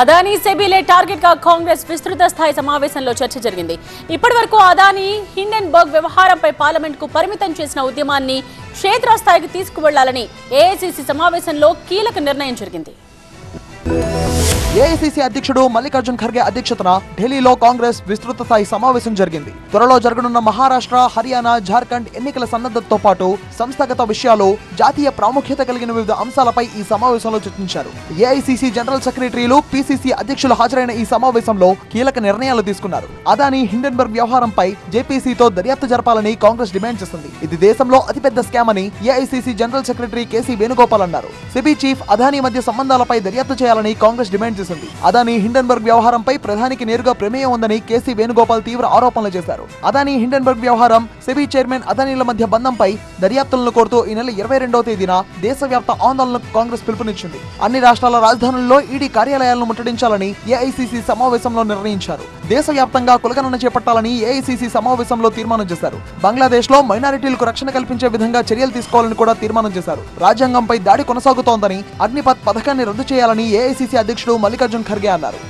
Adani సెబీలే target గా కాంగ్రెస్ విస్తృత స్థాయి సమావేశంలో చర్చ జరిగింది. ఇప్పటివరకు అదానీ హిండెన్బర్గ్ వ్యవహారంపై పార్లమెంట్ కు పరిమితం చేసిన ఉద్యమాన్ని క్షేత్రస్థాయికి తీసుకువెళ్లాలని ఏఐసీసీ సమావేశంలో కీలక నిర్ణయం జరిగింది. ఏఐసీసీ అధ్యక్షుడు మల్లికార్జున్ ఖర్గే అధ్యక్షతన ఢిల్లీలో కాంగ్రెస్ విస్తృత స్థాయి సమావేశం జరిగింది. త్వరలో జరగనున్న మహారాష్ట్ర, హర్యానా, జార్ఖండ్ ఎన్నికల సన్నద్ధతతో పాటు సంస్థాగత విషయాలు, జాతీయ ప్రాముఖ్యత కలిగిన వివిధ అంశాలపై ఈ సమావేశంలో చర్చించారు. ఏఐసీసీ జనరల్ సెక్రటరీలు, పీసీసీ అధ్యక్షులు హాజరైన ఈ సమావేశంలో కీలక నిర్ణయాలు తీసుకున్నారు. అదానీ హిండెన్బర్గ్ వ్యవహారంపై జేపీసీతో దర్యాప్తు జరపాలని కాంగ్రెస్ డిమాండ్ చేస్తుంది. ఇది దేశంలో అతిపెద్ద స్కామ్ అని AICC general secretary KC Venugopal అన్నారు. సెబీ చీఫ్ అదానీ మధ్య సంబంధాలపై దర్యాప్తు చేయాలని కాంగ్రెస్ డిమాండ్ చేసింది. అదానీ హిండెన్బర్గ్ వ్యవహారంపై ప్రధానికి నేరుగా ప్రమేయం ఉందని కేసీ వేణుగోపాల్ తీవ్ర ఆరోపణలు చేశారు. అదానీ హిండెన్బర్గ్ వ్యవహారం, సెబీ చైర్మన్ అదానీల మధ్య బంధంపై దర్యాప్తులను కోరుతూ ఈ నెల 22వ తేదీన దేశవ్యాప్త ఆందోళనకు కాంగ్రెస్ పిలుపునిచ్చింది. అన్ని రాష్ట్రాల రాజధానుల్లో ఈడీ కార్యాలయాలను ముట్టడించాలని ఏఐసీసీ సమావేశంలో నిర్ణయించారు. దేశవ్యాప్తంగా కులగణన చేపట్టాలని ఏఐసీసీ సమావేశంలో తీర్మానం చేశారు. బంగ్లాదేశ్ లో మైనారిటీలకు రక్షణ కల్పించే విధంగా చర్యలు తీసుకోవాలని కూడా తీర్మానం చేశారు. రాజ్యాంగంపై దాడి కొనసాగుతోందని, అగ్నిపథ్ పథకాన్ని రద్దు చేయాలని ఏఐసీసీ అధ్యక్షుడు మల్లికార్జున్ ఖర్గే అన్నారు.